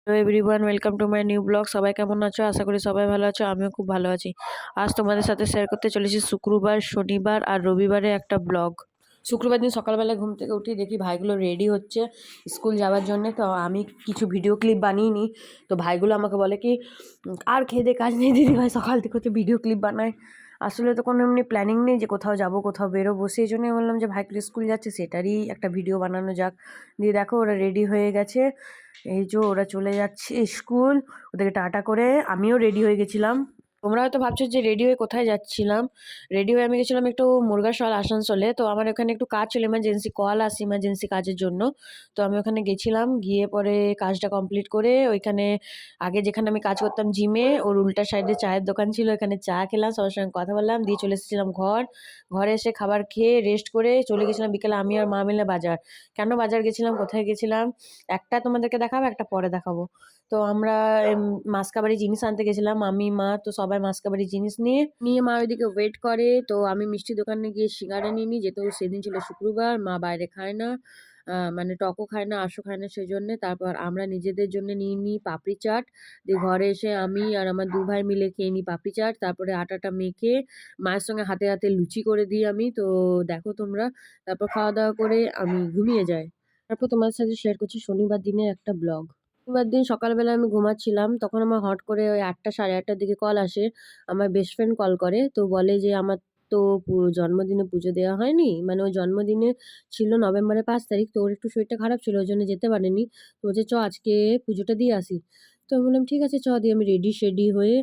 Hello everyone, welcome to my new blog. সবাই কেমন আছো? আশা করি সবাই ভালো আছো। আমিও খুব ভালো আছি। আজ তোমাদের সাথে শেয়ার করতে চলেছি শুক্রবার, শনিবার আর রবিবারে একটা ব্লগ। শুক্রবার দিন সকালবেলা ঘুম থেকে উঠি, দেখি ভাইগুলো রেডি হচ্ছে স্কুল যাওয়ার জন্য। তো আমি কিছু ভিডিও ক্লিপ বানিয়ে নিই। তো ভাইগুলো আমাকে বলে কি, আর খেয়ে দে, কাজ নেই দিদি ভাই, সকাল থেকে হচ্ছে ভিডিও ক্লিপ বানায়। আসলে তো কোনো এমনি প্ল্যানিং নেই যে কোথাও যাব, কোথাও বেরোবো। সেই জন্যই বললাম যে ভাইগুলো স্কুল যাচ্ছে, সেটারই একটা ভিডিও বানানো যাক। দিয়ে দেখো ওরা রেডি হয়ে গেছে। এই যে ওরা চলে যাচ্ছে স্কুল, ওদেরকে টাটা করে আমিও রেডি হয়ে গেছিলাম। তোমরা হয়তো ভাবছো যে রেডি হয়ে কোথায় যাচ্ছিলাম। রেডি হয়ে আমি গেছিলাম একটু মুরগাশাল আসানসোলে। তো আমার ওখানে একটু কাজ ছিল, ইমার্জেন্সি কল আসে, ইমার্জেন্সি কাজের জন্য। তো আমি ওখানে গেছিলাম, গিয়ে পরে কাজটা কমপ্লিট করে ওইখানে আগে যেখানে আমি কাজ করতাম জিমে, ওর উল্টা সাইডে চায়ের দোকান ছিল, এখানে চা খেলাম, সবার সঙ্গে কথা বললাম, দিয়ে চলে এসেছিলাম ঘরে এসে খাবার খেয়ে রেস্ট করে চলে গেছিলাম বিকেলে আমি আর মা মিলে বাজার। কেন বাজার গেছিলাম, কোথায় গেছিলাম, একটা তোমাদেরকে দেখাবো, একটা পরে দেখাবো। তো আমরা মাসকাবাড়ি জিনিস আনতে গেছিলাম, আমি মা। তো সবাই মাসকাবাড়ি জিনিস নিয়ে নিয়ে মা ওইদিকে ওয়েট করে। তো আমি মিষ্টি দোকানে গিয়ে সিঙ্গারা নিয়ে নিই, যেহেতু সেদিন ছিল শুক্রবার, মা বাইরে খায় না, মানে টকও খায় না, আঁশও খায় না, সেই জন্যে। তারপর আমরা নিজেদের জন্য নিয়ে নিই পাপড়ি চাট। দিয়ে ঘরে এসে আমি আর আমার দু ভাই মিলে খেয়ে নিই পাপড়ি চাট। তারপরে আটাটা মেখে মায়ের সঙ্গে হাতে হাতে লুচি করে দিই আমি। তো দেখো তোমরা, তারপর খাওয়া দাওয়া করে আমি ঘুমিয়ে যাই। তারপর তোমার সাথে শেয়ার করছি শনিবার দিনের একটা ব্লগ। শনিবার দিন সকালবেলা আমি ঘুমাচ্ছিলাম, তখন আমার হট করে ওই ৮টা সাড়ে ৮টার দিকে কল আসে। আমার বেস্ট ফ্রেন্ড কল করে, তো বলে যে আমার তো জন্মদিনে পুজো দেওয়া হয়নি, মানে ওর জন্মদিনে ছিল নভেম্বরের ৫ তারিখ। তো ওর একটু শরীরটা খারাপ ছিল, ওই জন্য যেতে পারেনি। তো বলছে চ আজকে পুজোটা দিয়ে আসি। তো আমি বললাম ঠিক আছে চ। দিয়ে আমি রেডি শেডি হয়ে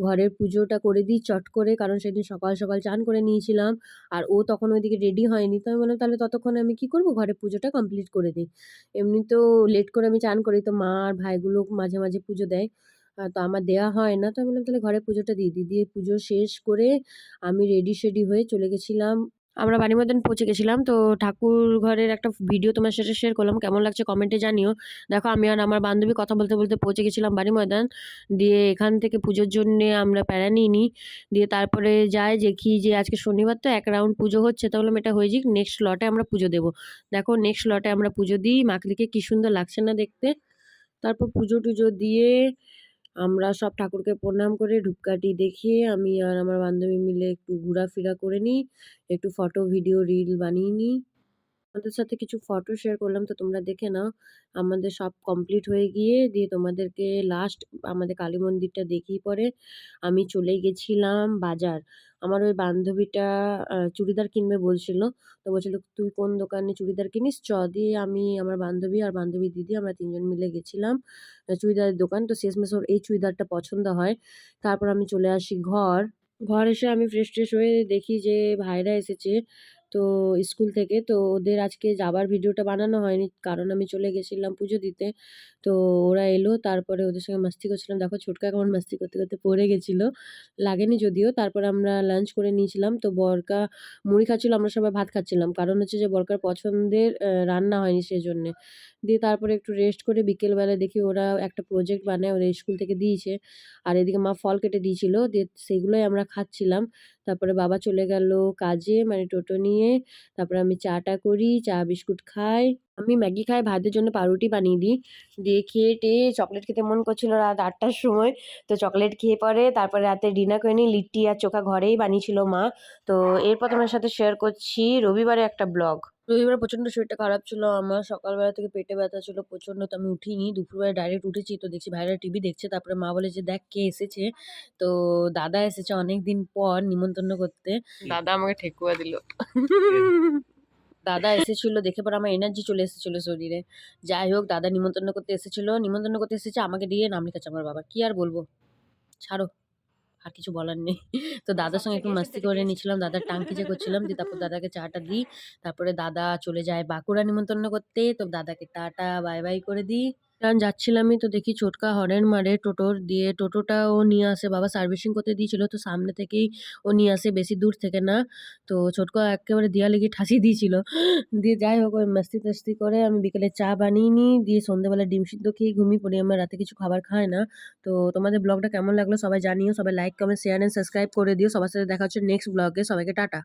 ঘরের পুজোটা করে দিই চট করে, কারণ সেদিন সকাল সকাল চান করে নিয়েছিলাম। আর ও তখন ওইদিকে রেডি হয়নি। তো আমি বললাম তাহলে ততক্ষণে আমি কি করবো, ঘরে পুজোটা কমপ্লিট করে দিই। এমনিতেও লেট করে আমি চান করি, তো মা আর ভাইগুলো মাঝে মাঝে পুজো দেয়। তো আমার দেয়া হয় না। তো আমি বললাম তাহলে ঘরে পুজোটা দিয়ে দিই। দিয়ে পুজো শেষ করে আমি রেডি শেডি হয়ে চলে গেছিলাম, আমরা বাড়ি ময়দান পৌঁছে গেছিলাম। তো ঠাকুর ঘরের একটা ভিডিও তোমার সাথে শেয়ার করলাম, কেমন লাগছে কমেন্টে জানিও। দেখো আমি আর আমার বান্ধবী কথা বলতে বলতে পৌঁছে গেছিলাম বাড়ি ময়দান। দিয়ে এখান থেকে পুজোর জন্যে আমরা প্যারা নিয়ে নিই। দিয়ে তারপরে যাই দেখি যে আজকে শনিবার তো এক রাউন্ড পুজো হচ্ছে, তাহলে এটা হয়ে যাক, নেক্সট লটে আমরা পুজো দেবো। দেখো নেক্সট লটে আমরা পুজো দিই, মাকলিকে কি সুন্দর লাগছে না দেখতে। তারপর পুজো টুজো দিয়ে আমরা সব ঠাকুরকে প্রণাম করে ধূপকাঠি দেখিয়ে আমি আর আমার বান্ধবী মিলে একটু ঘোরাফেরা করে নিই, একটু ফটো ভিডিও রিল বানিয়ে নিই। তোমাদের সাথে কিছু ফটো শেয়ার করলাম, তো তোমরা দেখে নাও। আমাদের সব কমপ্লিট হয়ে গিয়ে দিয়ে তোমাদেরকে লাস্ট আমাদের কালী মন্দিরটা দেখিয়ে পরে আমি চলে গেছিলাম বাজার। আমার ওই বান্ধবীটা চুড়িদার কিনবে বলছিল। তো বলছিল তুই কোন দোকানে চুড়িদার কিনিস চ। দিয়ে আমি আমার বান্ধবী আর বান্ধবী দিদি আমরা তিনজন মিলে গেছিলাম চুড়িদারের দোকান। তো শেষমেশ ওর এই চুড়িদারটা পছন্দ হয়। তারপর আমি চলে আসি ঘর এসে আমি ফ্রেশ ট্রেশ হয়ে দেখি যে ভাইরা এসেছে তো স্কুল থেকে। তো ওদের আজকে যাবার ভিডিওটা বানানো হয়নি, কারণ আমি চলে গেছিলাম পুজো দিতে। তো ওরা এলো, তারপরে ওদের সঙ্গে মাস্তি করছিলাম। দেখো ছোটকা কেমন মাস্তি করতে করতে পড়ে গেছিল, লাগেনি যদিও। তারপর আমরা লাঞ্চ করে নিয়েছিলাম। তো বরকা মুড়ি খাচ্ছিল, আমরা সবাই ভাত খাচ্ছিলাম, কারণ হচ্ছে যে বরকার পছন্দের রান্না হয়নি সেজন্যে। দিয়ে তারপরে একটু রেস্ট করে বিকেলবেলা দেখি ওরা একটা প্রজেক্ট বানায়, ওরা স্কুল থেকে দিয়েছে। আর এদিকে মা ফল কেটে দিয়েছিল, দিয়ে সেগুলোই আমরা খাচ্ছিলাম। তারপরে বাবা চলে গেল কাজে, মানে টোটো নিয়ে। তারপরে আমি চাটা করি, চা বিস্কুট খাই। আমি ম্যাগি খাই, ভাইদের জন্য পাউরুটি বানিয়ে দিই। দিয়ে খেয়ে টেয়ে চকলেট খেতে মন করছিল রাত ৮টার সময়। তো চকলেট খেয়ে পরে তারপরে রাতে ডিনার করে নিই। লিট্টি আর চোখা ঘরেই বানিয়েছিল মা। তো এরপর তোমার সাথে শেয়ার করছি রবিবারে একটা ব্লগ। রবিবার প্রচণ্ড শরীরটা খারাপ ছিল আমার, সকালবেলা থেকে পেটে ব্যথা ছিল প্রচণ্ড। তো আমি উঠিনি, দুপুরবেলা ডাইরেক্ট উঠেছি। তো দেখছি ভাইরা টিভি দেখছে। তারপরে মা বলে যে দেখ কে এসেছে। তো দাদা এসেছে অনেকদিন পর নিমন্ত্রণ করতে। দাদা আমাকে ঠেকুয়া দিল। দাদা এসেছিল দেখে পরে আমার এনার্জি চলে এসেছিল শরীরে। যাই হোক, দাদা নিমন্ত্রণ করতে এসেছিল, নিমন্ত্রণ করতে এসেছে আমাকে দিয়ে নাম লিখাচ্ছে আমার বাবা। কি আর বলবো, ছাড়ো, আর কিছু বলার নেই। তো দাদার সঙ্গে একটু মাস্তি করে নিয়েছিলাম, দাদার টাংকিচে করছিলাম। দিয়ে তারপর দাদাকে চাটা দিই। তারপরে দাদা চলে যায় বাঁকুড়া নিমন্ত্রণ করতে। তো দাদাকে টাটা বাই বাই করে দিই। কারণ যাচ্ছিলামই তো দেখি ছোটকা হরেন মারে টোটোর, দিয়ে টোটোটা ও নিয়ে আসে, বাবা সার্ভিসিং করতে দিয়েছিল তো সামনে থেকেই ও নিয়ে আসে, বেশি দূর থেকে না। তো ছোটকা একেবারে দেয়ালে গিয়ে ঠাসিয়ে দিয়েছিল। দিয়ে যাই হোক ওই মাস্তি টাস্তি করে আমি বিকেলে চা বানিয়ে নিই। দিয়ে সন্ধ্যেবেলা ডিম সিদ্ধ খেয়ে ঘুমিয়ে পড়ি, আমার রাতে কিছু খাবার খায় না। তো তোমাদের ব্লগটা কেমন লাগলো সবাই জানিও, সবাই like comment share and subscribe করে দিও। সবার সাথে দেখা হচ্ছে নেক্সট ব্লগে, সবাইকে টাটা।